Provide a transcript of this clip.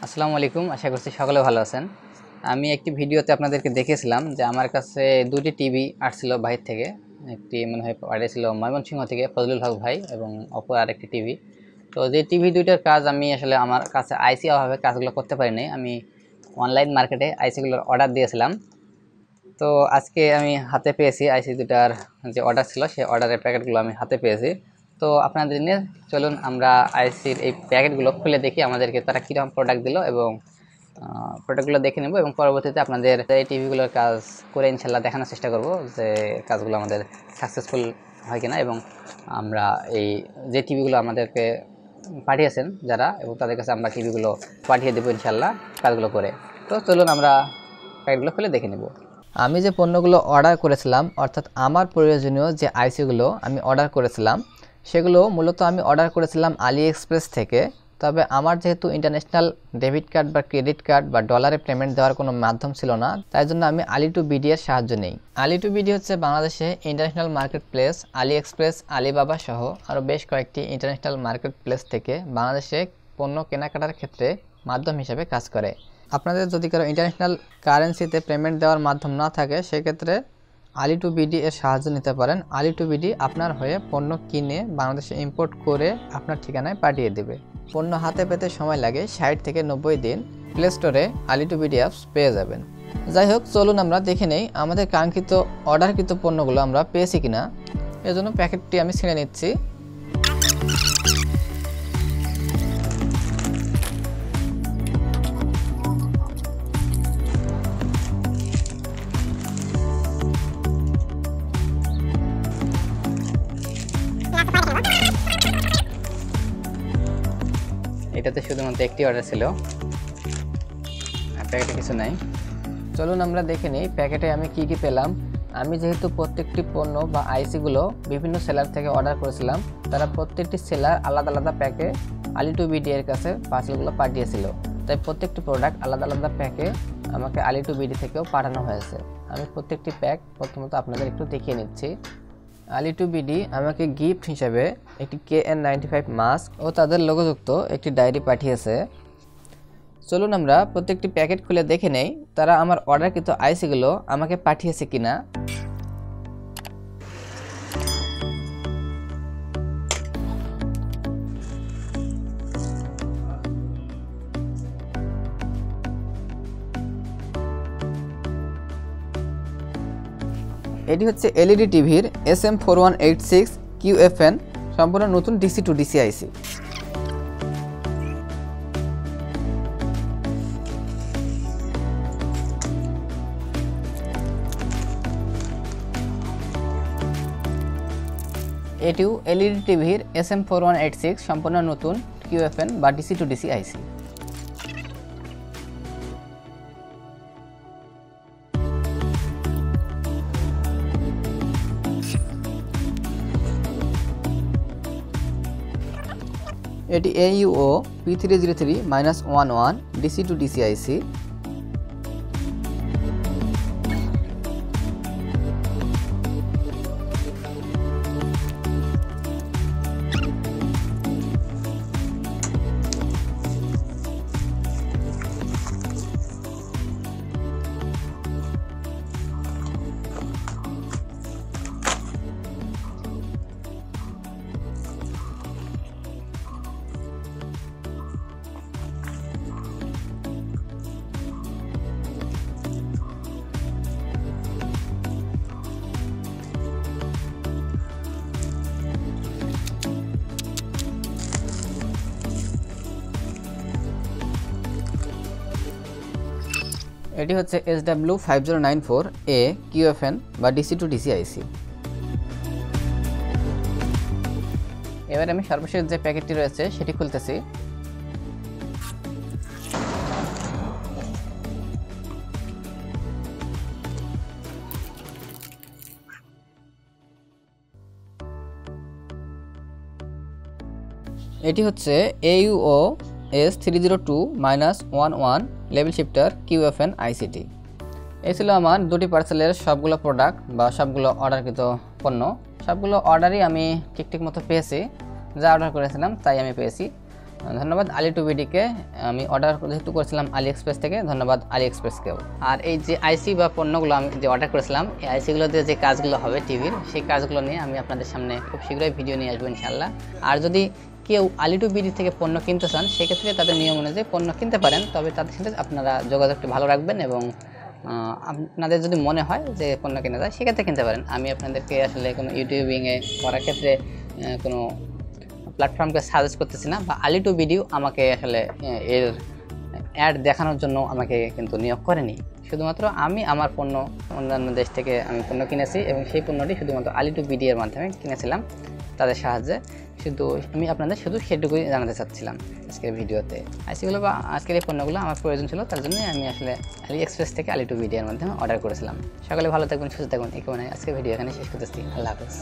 আসসালামু আলাইকুম, আশা করছি সকলে ভালো আছেন। আমি একটি ভিডিওতে আপনাদেরকে দেখিয়েছিলাম যে আমার কাছে দুটি টিভি আসছিল বাইরে থেকে। একটি মনে হয় পাঠিয়েছিল ময়মনসিংহ থেকে ফজলুল হক ভাই এবং অপর আরেকটি টিভি। তো যে টিভি দুইটার কাজ আমি আসলে আমার কাছে আইসি অভাবে কাজগুলো করতে পারিনি। আমি অনলাইন মার্কেটে আইসিগুলোর অর্ডার দিয়েছিলাম। তো আজকে আমি হাতে পেয়েছি আইসি দুটার যে অর্ডার ছিল সেই অর্ডারের প্যাকেটগুলো আমি হাতে পেয়েছি। তো আপনাদের নিয়ে চলুন আমরা আইসির এই প্যাকেটগুলো খুলে দেখি আমাদেরকে তারা কীরকম প্রোডাক্ট দিল এবং প্রোডাক্টগুলো দেখে নেব এবং পরবর্তীতে আপনাদের এই টিভিগুলোর কাজ করে ইনশাল্লাহ দেখানোর চেষ্টা করব যে কাজগুলো আমাদের সাকসেসফুল হয় কিনা এবং আমরা এই যে টিভিগুলো আমাদেরকে পাঠিয়েছেন যারা এবং তাদের কাছে আমরা টিভিগুলো পাঠিয়ে দেবো ইনশাল্লাহ কাজগুলো করে। তো চলুন আমরা প্যাকেটগুলো খুলে দেখে নেব। আমি যে পণ্যগুলো অর্ডার করেছিলাম অর্থাৎ আমার প্রয়োজনীয় যে আইসিগুলো আমি অর্ডার করেছিলাম সেগুলো মূলত আমি অর্ডার করেছিলাম AliExpress থেকে। তবে আমার যেহেতু ইন্টারন্যাশনাল ডেবিট কার্ড বা ক্রেডিট কার্ড বা ডলারে পেমেন্ট দেওয়ার কোনো মাধ্যম ছিল না, তাই জন্য আমি Ali2bd এর সাহায্য নেই। Ali2bd হচ্ছে বাংলাদেশে international market place AliExpress, Alibaba সহ আরও বেশ কয়েকটি ইন্টারন্যাশনাল মার্কেট প্লেস থেকে বাংলাদেশে পণ্য কেনাকাটার ক্ষেত্রে মাধ্যম হিসেবে কাজ করে। আপনাদের যদি কারো ইন্টারন্যাশনাল কারেন্সিতে পেমেন্ট দেওয়ার মাধ্যম না থাকে সেক্ষেত্রে Ali2bd এর সাহায্য নিতে পারেন। Ali2bd আপনার হয়ে পণ্য কিনে বাংলাদেশে ইম্পোর্ট করে আপনার ঠিকানায় পাঠিয়ে দেবে। পণ্য হাতে পেতে সময় লাগে 60 থেকে 90 দিন। প্লে স্টোরে Ali2bd অ্যাপস পেয়ে যাবেন। যাই হোক, চলুন আমরা দেখে নেই আমাদের কাঙ্ক্ষিত অর্ডারকৃত পণ্যগুলো আমরা পেয়েছি কিনা। এজন্য প্যাকেটটি আমি ছিঁড়ে নিচ্ছি। এটাতে শুধুমাত্র একটি অর্ডার ছিল, প্যাকেটে কিছু নাই। চলুন আমরা দেখে নিই প্যাকেটে আমি কি কি পেলাম। আমি যেহেতু প্রত্যেকটি পণ্য বা আইসিগুলো বিভিন্ন সেলার থেকে অর্ডার করেছিলাম, তারা প্রত্যেকটি সেলার আলাদা আলাদা প্যাকে Ali2bd এর কাছে পার্সেলগুলো পাঠিয়েছিল, তাই প্রত্যেকটি প্রোডাক্ট আলাদা আলাদা প্যাকে আমাকে Ali2bd থেকেও পাঠানো হয়েছে। আমি প্রত্যেকটি প্যাক প্রথমত আপনাদের একটু দেখিয়ে নিচ্ছি। Ali2bd আমাকে গিফট হিসেবে একটি KN95 মাস্ক ও তাদের লোগোযুক্ত একটি ডায়েরি পাঠিয়েছে। চলুন আমরা প্রত্যেকটি প্যাকেট খুলে দেখে নেই তারা আমার অর্ডারকৃত আইসিগুলো আমাকে পাঠিয়েছে কিনা। এটি হচ্ছে এলইডি টিভির SM4186 QFN সম্পূর্ণ নতুন DC to DC আইসি। এটিও এলইডি টিভির SM4186 সম্পূর্ণ নতুন QFN বা DC to DC আইসি। এটি AUO P303-11 DC to DC আইসি। এটি হচ্ছে SW5094A QFN বা DC to DC আইসি। এবার আমি সর্বশেষ যে প্যাকেটটি রয়েছে সেটি খুলতেছি। এটি হচ্ছে AUO S302-11 level shifter QFN ICT। এই ছিল আমার দুটি পার্সেলের সবগুলো প্রোডাক্ট বা সবগুলো অর্ডারকৃত পণ্য। সবগুলো অর্ডারই আমি ঠিকঠাক মতো পেয়েছি, যা অর্ডার করেছিলাম তাই আমি পেয়েছি। ধন্যবাদ Ali2bdকে। আমি অর্ডার যেহেতু করেছিলাম AliExpress থেকে, ধন্যবাদ AliExpressকেও। আর এই যে আইসি বা পণ্যগুলো আমি যে অর্ডার করেছিলাম, এই আইসিগুলোতে যে কাজগুলো হবে টিভির, সেই কাজগুলো নিয়ে আমি আপনাদের সামনে খুব শীঘ্রই ভিডিও নিয়ে আসবো ইনশাআল্লাহ। আর যদি কেউ Ali2bd থেকে পণ্য কিনতে চান, সেক্ষেত্রে তাদের নিয়ম অনুযায়ী পণ্য কিনতে পারেন, তবে তাদের সাথে আপনারা যোগাযোগটা ভালো রাখবেন এবং আপনাদের যদি মনে হয় যে পণ্য কেনা যায় সেক্ষেত্রে কিনতে পারেন। আমি আপনাদেরকে আসলে কোনো ইউটিউবিংয়ে করার ক্ষেত্রে কোনো প্ল্যাটফর্মকে সাজেস্ট করতেছি না, বা Ali2bd আমাকে আসলে এর অ্যাড দেখানোর জন্য আমাকে কিন্তু নিয়োগ করেনি। শুধুমাত্র আমি আমার পণ্য অন্যান্য দেশ থেকে আমি পণ্য কিনেছি এবং সেই পণ্যটি শুধুমাত্র Ali2bd এর মাধ্যমে কিনেছিলাম তাদের সাহায্যে। শুধু আমি আপনাদের শুধু সেটুকুই জানাতে চাচ্ছিলাম আজকের ভিডিওতে। আইসিগুলো বা আজকের এই পণ্যগুলো আমার প্রয়োজন ছিল, তার জন্যই আমি আসলে AliExpress থেকে Ali2bd এর মাধ্যমে অর্ডার করেছিলাম। সকালে ভালো থাকবেন, সুস্থ থাকবেন, এই কারণে আজকের ভিডিও এখানে শেষ করতেছি। আল্লাহ হাফেজ।